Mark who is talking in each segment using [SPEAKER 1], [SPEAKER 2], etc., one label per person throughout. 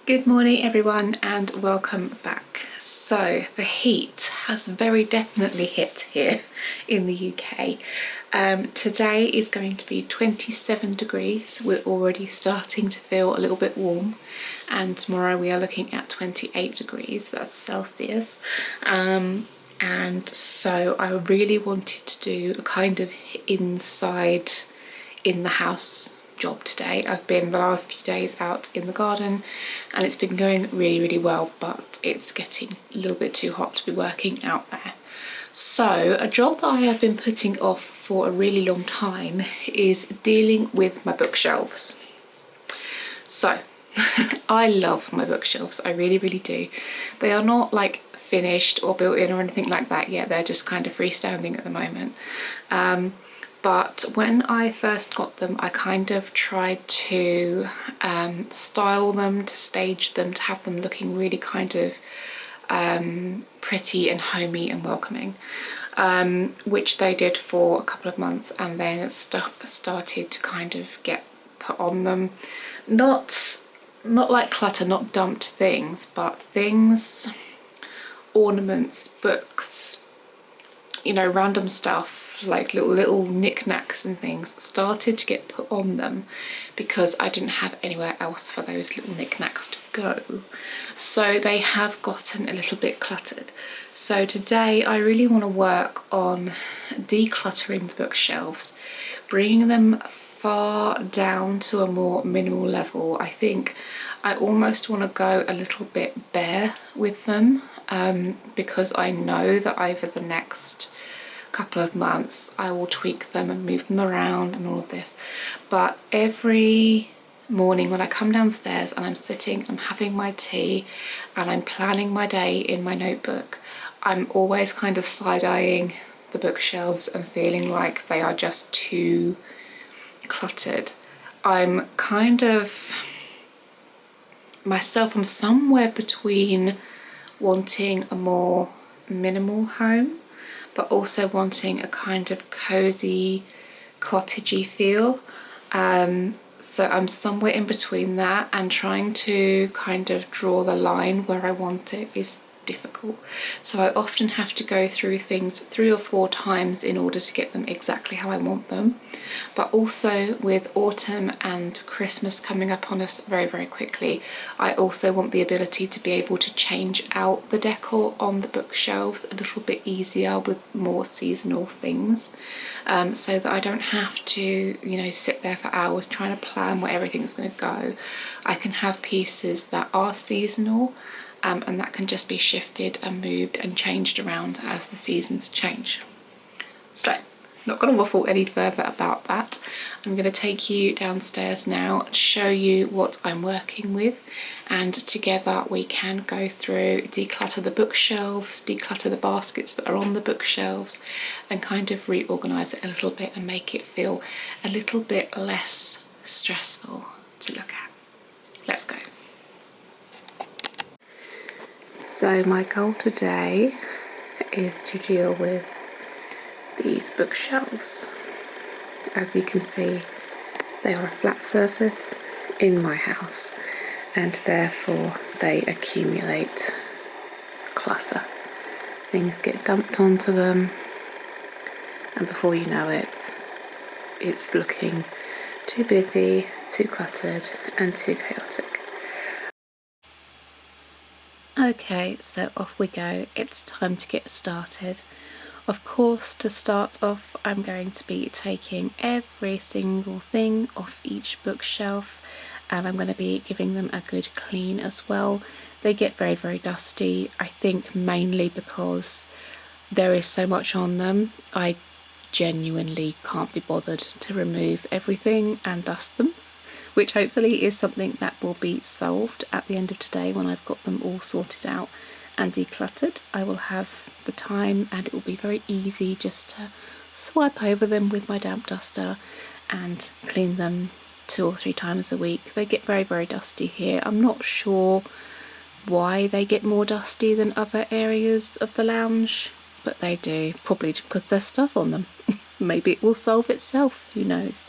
[SPEAKER 1] Good morning everyone and welcome back. So the heat has very definitely hit here in the UK. Today is going to be 27 degrees. We're already starting to feel a little bit warm, and tomorrow we are looking at 28 degrees, that's Celsius. And so I really wanted to do a kind of inside in the house job today. I've been the last few days out in the garden and it's been going really well, but it's getting a little bit too hot to be working out there. So a job that I have been putting off for a really long time is dealing with my bookshelves. So I love my bookshelves, I really do. They are not like finished or built in or anything like that yet, they're just kind of freestanding at the moment. But when I first got them, I kind of tried to style them, to stage them, to have them looking really kind of pretty and homey and welcoming, which they did for a couple of months, and then stuff started to kind of get put on them. Not like clutter, not dumped things, but things, ornaments, books, you know, random stuff like little knickknacks and things started to get put on them because I didn't have anywhere else for those little knickknacks to go. So they have gotten a little bit cluttered. So today I really want to work on decluttering the bookshelves, bringing them far down to a more minimal level. I think I almost want to go a little bit bare with them, because I know that over the next couple of months I will tweak them and move them around and all of this. But every morning when I come downstairs and I'm sitting, I'm having my tea and I'm planning my day in my notebook, I'm always kind of side-eyeing the bookshelves and feeling like they are just too cluttered. I'm kind of myself, I'm somewhere between wanting a more minimal home but also wanting a kind of cozy, cottagey feel. So I'm somewhere in between that, and trying to kind of draw the line where I want it is difficult. So I often have to go through things 3 or 4 times in order to get them exactly how I want them. But also with autumn and Christmas coming up on us very quickly, I also want the ability to be able to change out the decor on the bookshelves a little bit easier with more seasonal things, so that I don't have to, you know, sit there for hours trying to plan where everything's going to go. I can have pieces that are seasonal, and that can just be shifted and moved and changed around as the seasons change. So, not going to waffle any further about that. I'm going to take you downstairs now and show you what I'm working with, and together we can go through, declutter the bookshelves, declutter the baskets that are on the bookshelves, and kind of reorganise it a little bit and make it feel a little bit less stressful to look at. Let's go. So my goal today is to deal with these bookshelves. As you can see, they are a flat surface in my house, and therefore they accumulate clutter. Things get dumped onto them, and before you know it, it's looking too busy, too cluttered and too chaotic. Okay, so off we go. It's time to get started. Of course, to start off, I'm going to be taking every single thing off each bookshelf, and I'm going to be giving them a good clean as well. They get very dusty, I think mainly because there is so much on them. I genuinely can't be bothered to remove everything and dust them, which hopefully is something that will be solved at the end of today when I've got them all sorted out and decluttered. I will have the time and it will be very easy just to swipe over them with my damp duster and clean them 2 or 3 times a week. They get very dusty here. I'm not sure why they get more dusty than other areas of the lounge, but they do, probably because there's stuff on them. Maybe it will solve itself, who knows.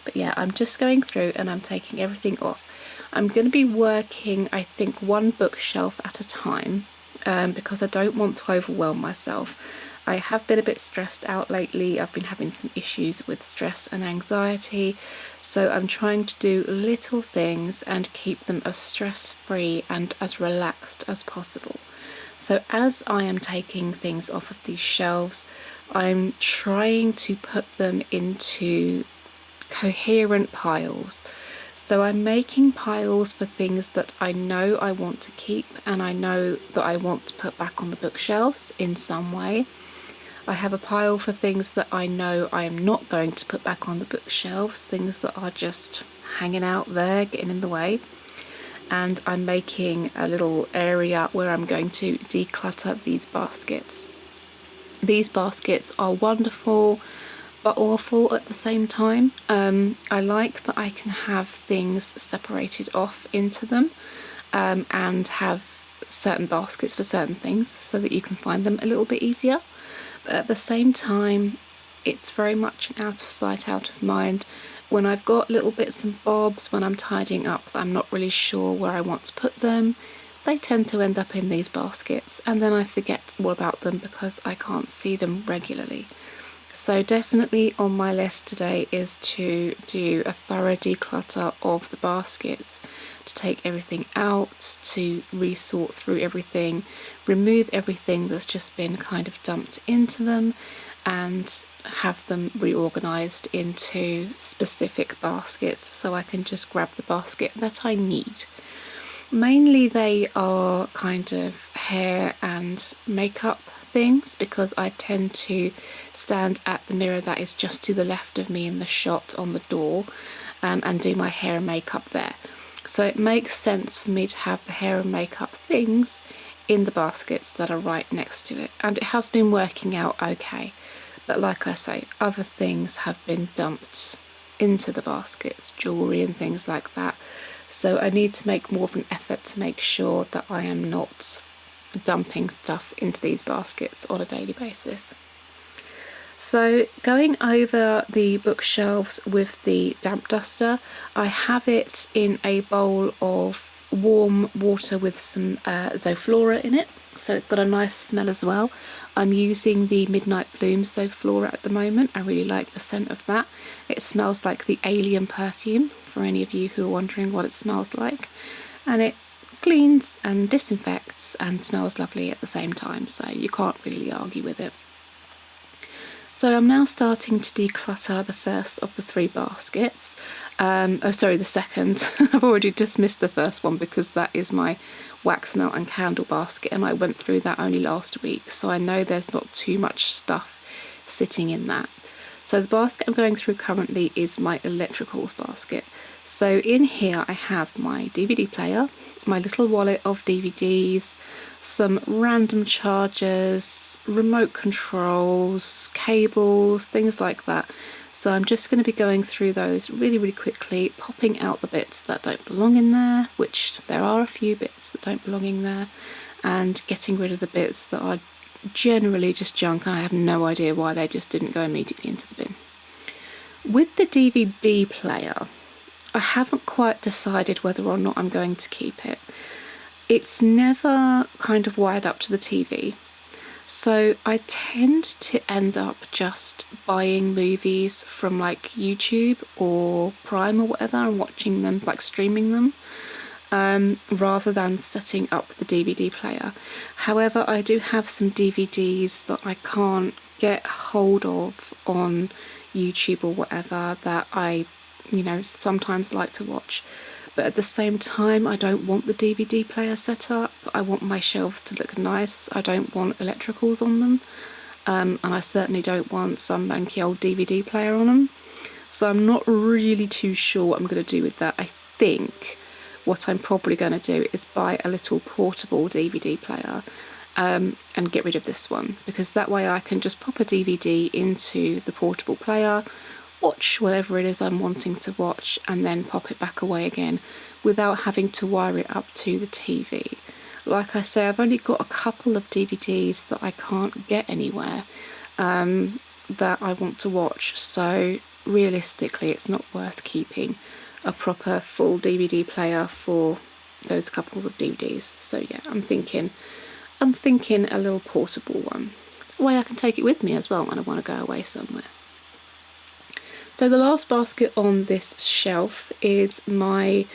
[SPEAKER 1] But yeah, I'm just going through and I'm taking everything off. I'm going to be working, I think, one bookshelf at a time, because I don't want to overwhelm myself. I have been a bit stressed out lately. I've been having some issues with stress and anxiety, so I'm trying to do little things and keep them as stress-free and as relaxed as possible. So as I am taking things off of these shelves, I'm trying to put them into coherent piles. So I'm making piles for things that I know I want to keep and I know that I want to put back on the bookshelves in some way. I have a pile for things that I know I am not going to put back on the bookshelves, things that are just hanging out there, getting in the way. And I'm making a little area where I'm going to declutter these baskets. These baskets are wonderful but awful at the same time. I like that I can have things separated off into them, and have certain baskets for certain things so that you can find them a little bit easier. But at the same time, it's very much an out of sight, out of mind. When I've got little bits and bobs, when I'm tidying up, I'm not really sure where I want to put them, they tend to end up in these baskets, and then I forget all about them because I can't see them regularly. So definitely on my list today is to do a thorough declutter of the baskets, to take everything out, to resort through everything, remove everything that's just been kind of dumped into them, and have them reorganised into specific baskets so I can just grab the basket that I need. Mainly they are kind of hair and makeup things, because I tend to stand at the mirror that is just to the left of me in the shot on the door, and do my hair and makeup there. So it makes sense for me to have the hair and makeup things in the baskets that are right next to it, and it has been working out okay. But like I say, other things have been dumped into the baskets, jewellery and things like that. So I need to make more of an effort to make sure that I am not dumping stuff into these baskets on a daily basis. So going over the bookshelves with the damp duster, I have it in a bowl of warm water with some Zoflora in it, so it's got a nice smell as well. I'm using the Midnight Bloom Zoflora at the moment. I really like the scent of that. It smells like the Alien perfume, for any of you who are wondering what it smells like, and it cleans and disinfects and smells lovely at the same time, so you can't really argue with it. So I'm now starting to declutter the first of the 3 baskets. The second. I've already dismissed the first one because that is my wax melt and candle basket, and I went through that only last week, so I know there's not too much stuff sitting in that. So the basket I'm going through currently is my electricals basket. So in here I have my DVD player, my little wallet of DVDs, some random chargers, remote controls, cables, things like that. So I'm just going to be going through those really quickly, popping out the bits that don't belong in there, which there are a few bits that don't belong in there, and getting rid of the bits that are generally just junk and I have no idea why they just didn't go immediately into the bin. With the DVD player, I haven't quite decided whether or not I'm going to keep it. It's never kind of wired up to the TV, so I tend to end up just buying movies from like YouTube or Prime or whatever and watching them, like streaming them, rather than setting up the DVD player. However, I do have some DVDs that I can't get hold of on YouTube or whatever that I sometimes like to watch. But at the same time, I don't want the DVD player set up. I want my shelves to look nice. I don't want electricals on them. And I certainly don't want some manky old DVD player on them. So I'm not really too sure what I'm going to do with that. I think what I'm probably going to do is buy a little portable DVD player, and get rid of this one, because that way I can just pop a DVD into the portable player, watch whatever it is I'm wanting to watch, and then pop it back away again without having to wire it up to the TV. Like I say, I've only got a couple of DVDs that I can't get anywhere, that I want to watch, so realistically it's not worth keeping a proper full DVD player for those couples of DVDs. So yeah, I'm thinking a little portable one. That way I can take it with me as well when I want to go away somewhere. So the last basket on this shelf is my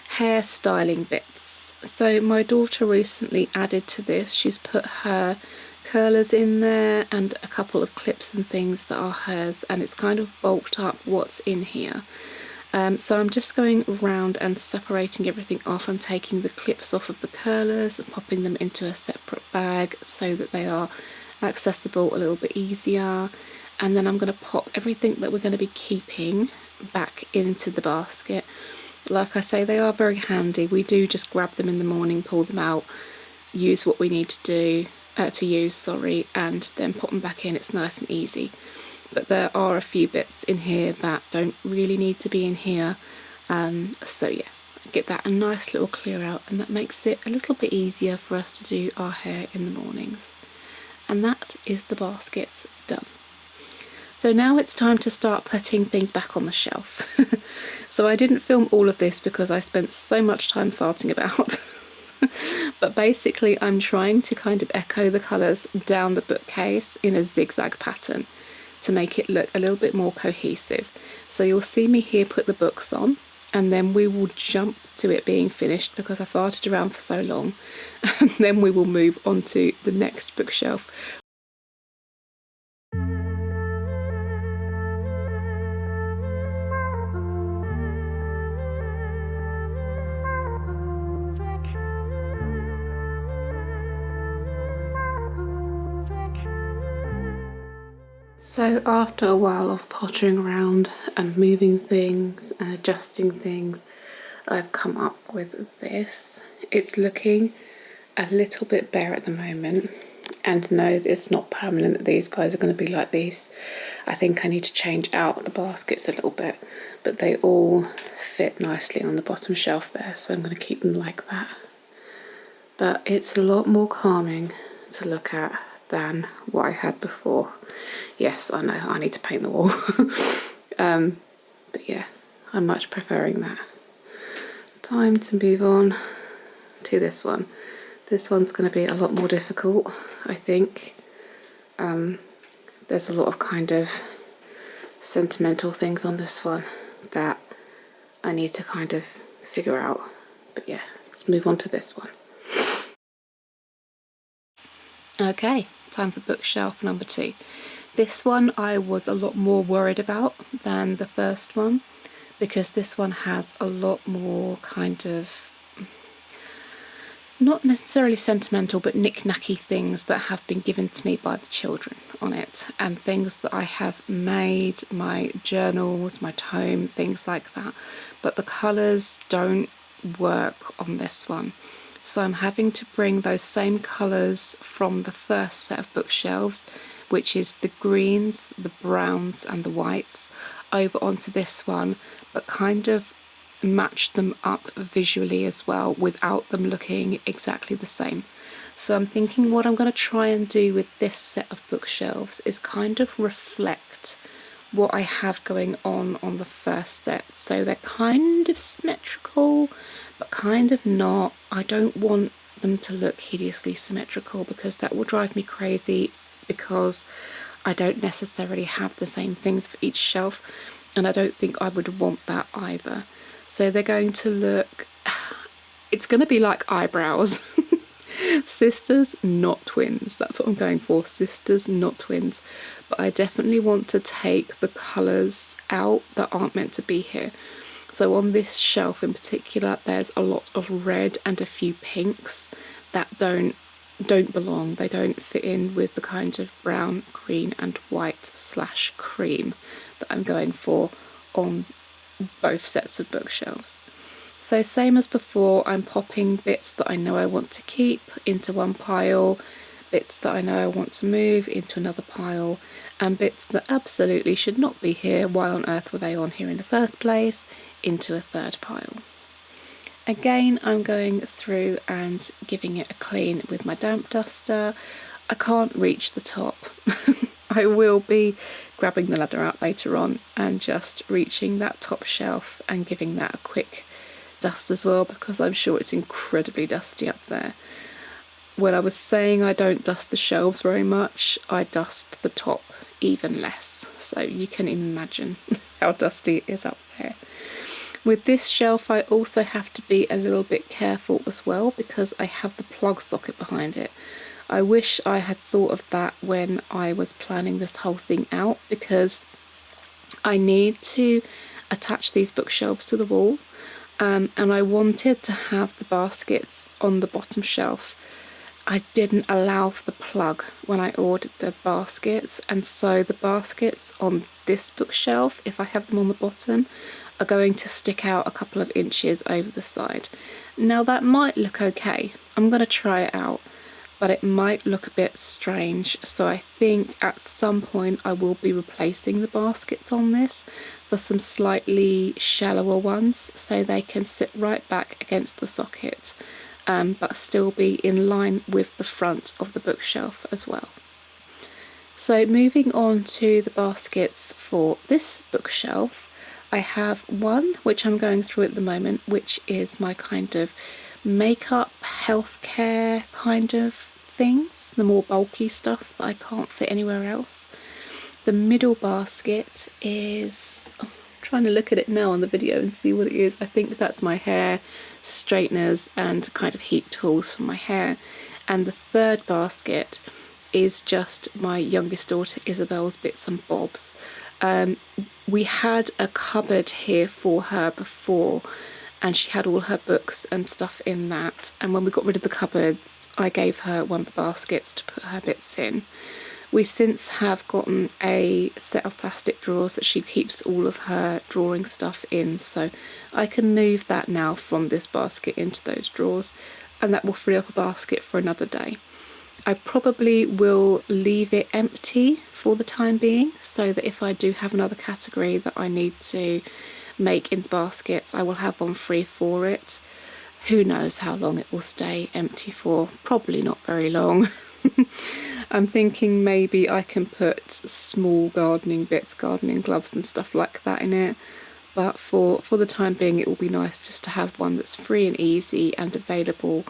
[SPEAKER 1] hair styling bits. So my daughter recently added to this. She's put her curlers in there and a couple of clips and things that are hers, and it's kind of bulked up what's in here. So I'm just going around and separating everything off. I'm taking the clips off of the curlers and popping them into a separate bag so that they are accessible a little bit easier. And then I'm going to pop everything that we're going to be keeping back into the basket. Like I say, they are very handy. We do just grab them in the morning, pull them out, use what we need to use, and then pop them back in. It's nice and easy. But there are a few bits in here that don't really need to be in here. So yeah, get that a nice little clear out, and that makes it a little bit easier for us to do our hair in the mornings. And that is the baskets done. So now it's time to start putting things back on the shelf. So I didn't film all of this because I spent so much time farting about. But basically I'm trying to kind of echo the colours down the bookcase in a zigzag pattern to make it look a little bit more cohesive. So you'll see me here put the books on, and then we will jump to it being finished because I farted around for so long, and then we will move on to the next bookshelf. So after a while of pottering around and moving things and adjusting things, I've come up with this. It's looking a little bit bare at the moment, and no, it's not permanent that these guys are going to be like these. I think I need to change out the baskets a little bit, but they all fit nicely on the bottom shelf there, so I'm going to keep them like that. But it's a lot more calming to look at than what I had before. Yes, I know, I need to paint the wall. But yeah, I'm much preferring that. Time to move on to this one. This one's going to be a lot more difficult, I think. There's a lot of kind of sentimental things on this one that I need to kind of figure out. But yeah, let's move on to this one. Okay, time for bookshelf number 2. This one I was a lot more worried about than the first one, because this one has a lot more kind of, not necessarily sentimental, but knick-knacky things that have been given to me by the children on it, and things that I have made, my journals, my tome, things like that. But the colours don't work on this one. So I'm having to bring those same colours from the first set of bookshelves, which is the greens, the browns and the whites, over onto this one, but kind of match them up visually as well without them looking exactly the same. So I'm thinking what I'm going to try and do with this set of bookshelves is kind of reflect what I have going on the first set. So they're kind of symmetrical, but kind of not. I don't want them to look hideously symmetrical because that will drive me crazy, because I don't necessarily have the same things for each shelf, and I don't think I would want that either. So they're going to look, it's going to be like eyebrows. Sisters, not twins. That's what I'm going for. Sisters, not twins. But I definitely want to take the colours out that aren't meant to be here. So on this shelf in particular, there's a lot of red and a few pinks that don't belong. They don't fit in with the kind of brown, green and white / cream that I'm going for on both sets of bookshelves. So same as before, I'm popping bits that I know I want to keep into one pile, bits that I know I want to move into another pile, and bits that absolutely should not be here, why on earth were they on here in the first place, into a third pile. Again, I'm going through and giving it a clean with my damp duster. I can't reach the top.
[SPEAKER 2] I will be grabbing the ladder out later on and just reaching that top shelf and giving that a quick dust as well, because I'm sure it's incredibly dusty up there. When I was saying I don't dust the shelves very much, I dust the top even less. So you can imagine how dusty it is up there. With this shelf, I also have to be a little bit careful as well because I have the plug socket behind it. I wish I had thought of that when I was planning this whole thing out, because I need to attach these bookshelves to the wall, and I wanted to have the baskets on the bottom shelf. I didn't allow for the plug when I ordered the baskets, and so the baskets on this bookshelf, if I have them on the bottom, are going to stick out a couple of inches over the side. Now that might look okay. I'm going to try it out, but it might look a bit strange, so I think at some point I will be replacing the baskets on this for some slightly shallower ones so they can sit right back against the socket, but still be in line with the front of the bookshelf as well. So moving on to the baskets for this bookshelf, I have one which I'm going through at the moment, which is my kind of makeup, healthcare kind of things, the more bulky stuff that I can't fit anywhere else. The middle basket is, I'm trying to look at it now on the video and see what it is. I think that's my hair straighteners and kind of heat tools for my hair. And the third basket is just my youngest daughter Isabel's bits and bobs. We had a cupboard here for her before, and she had all her books and stuff in that, and when we got rid of the cupboards I gave her one of the baskets to put her bits in. We since have gotten a set of plastic drawers that she keeps all of her drawing stuff in, so I can move that now from this basket into those drawers, and that will free up a basket for another day. I probably will leave it empty for the time being, so that if I do have another category that I need to make in the baskets, I will have one free for it. Who knows how long it will stay empty for? Probably not very long. I'm thinking maybe I can put small gardening bits, gardening gloves and stuff like that in it, but for the time being it will be nice just to have one that's free and easy and available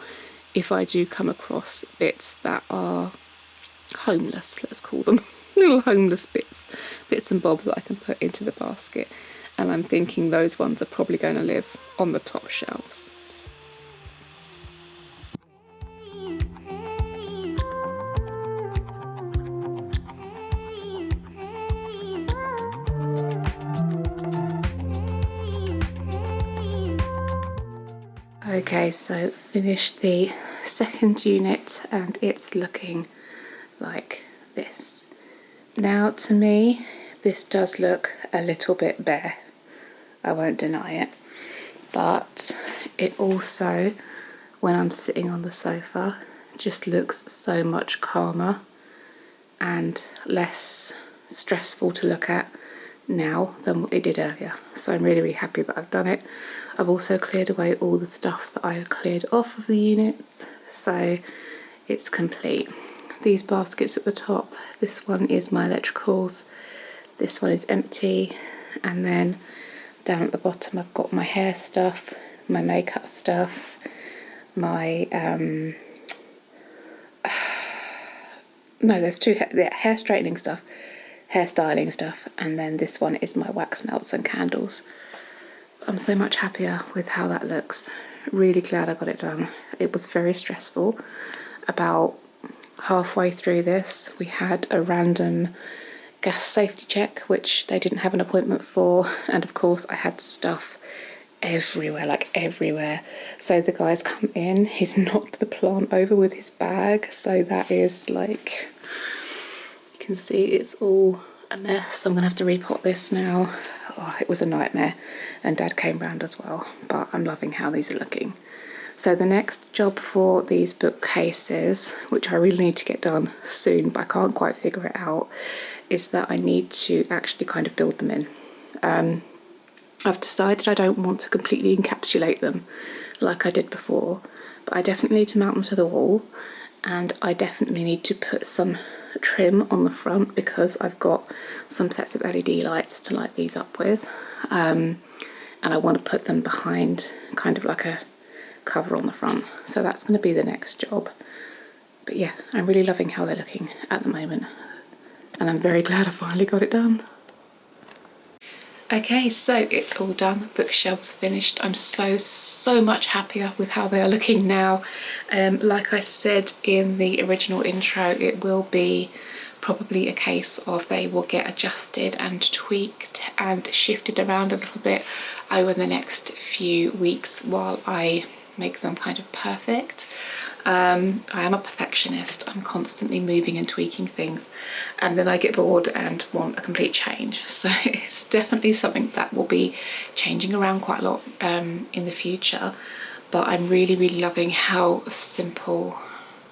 [SPEAKER 2] if I do come across bits that are homeless, let's call them. Little homeless bits and bobs that I can put into the basket, and I'm thinking those ones are probably going to live on the top shelves. Okay, so finished the second unit and it's looking like this. Now to me this does look a little bit bare, I won't deny it, but it also, when I'm sitting on the sofa, just looks so much calmer and less stressful to look at now than what it did earlier. So I'm really happy that I've done it. I've also cleared away all the stuff that I cleared off of the units, so it's complete. These baskets at the top, this one is my electricals, this one is empty, and then down at the bottom I've got my hair stuff, my makeup stuff, my no, there's two hair straightening stuff, hair styling stuff, and then this one is my wax melts and candles. I'm so much happier with how that looks. Really glad I got it done. It was very stressful. About halfway through this, we had a random gas safety check, which they didn't have an appointment for, and of course I had stuff everywhere, like everywhere. So the guy's come in, he's knocked the plant over with his bag, so that is like, you can see it's all a mess. I'm gonna have to repot this now. Oh, it was a nightmare, and Dad came round as well, but I'm loving how these are looking. So the next job for these bookcases, which I really need to get done soon, but I can't quite figure it out, is that I need to actually kind of build them in. I've decided I don't want to completely encapsulate them like I did before, but I definitely need to mount them to the wall, and I definitely need to put some trim on the front because I've got some sets of LED lights to light these up with, and I want to put them behind kind of like a cover on the front, so that's going to be the next job. But yeah, I'm really loving how they're looking at the moment, and I'm very glad I finally got it done. Okay, so it's all done. Bookshelves finished. I'm so much happier with how they are looking now. Like I said in the original intro, it will be probably a case of they will get adjusted and tweaked and shifted around a little bit over the next few weeks while I make them kind of perfect. I am a perfectionist. I'm constantly moving and tweaking things, and then I get bored and want a complete change. So it's definitely something that will be changing around quite a lot in the future. But I'm really loving how simple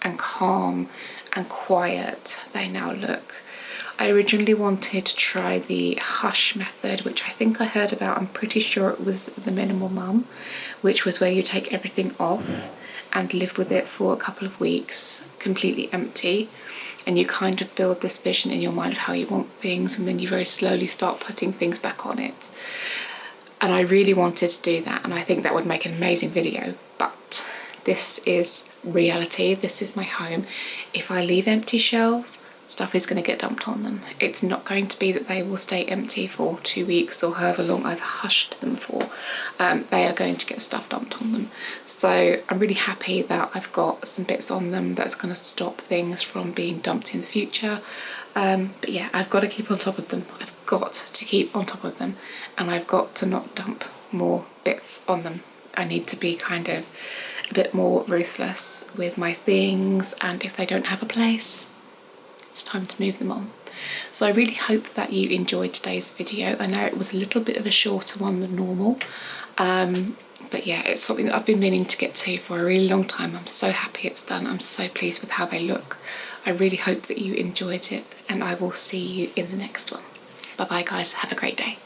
[SPEAKER 2] and calm and quiet they now look. I originally wanted to try the Hush method, which I think I heard about. I'm pretty sure it was the Minimal Mum, which was where you take everything off and live with it for a couple of weeks completely empty, and you kind of build this vision in your mind of how you want things, and then you very slowly start putting things back on it. And I really wanted to do that, and I think that would make an amazing video, but this is reality. This is my home. If I leave empty shelves, stuff is going to get dumped on them. It's not going to be that they will stay empty for 2 weeks or however long I've hushed them for. They are going to get stuff dumped on them. So I'm really happy that I've got some bits on them that's going to stop things from being dumped in the future. But yeah, I've got to keep on top of them. I've got to keep on top of them, and I've got to not dump more bits on them. I need to be kind of a bit more ruthless with my things, and if they don't have a place, it's time to move them on. So I really hope that you enjoyed today's video. I know it was a little bit of a shorter one than normal, but yeah, it's something that I've been meaning to get to for a really long time. I'm so happy it's done. I'm so pleased with how they look. I really hope that you enjoyed it, and I will see you in the next one. Bye bye guys, have a great day.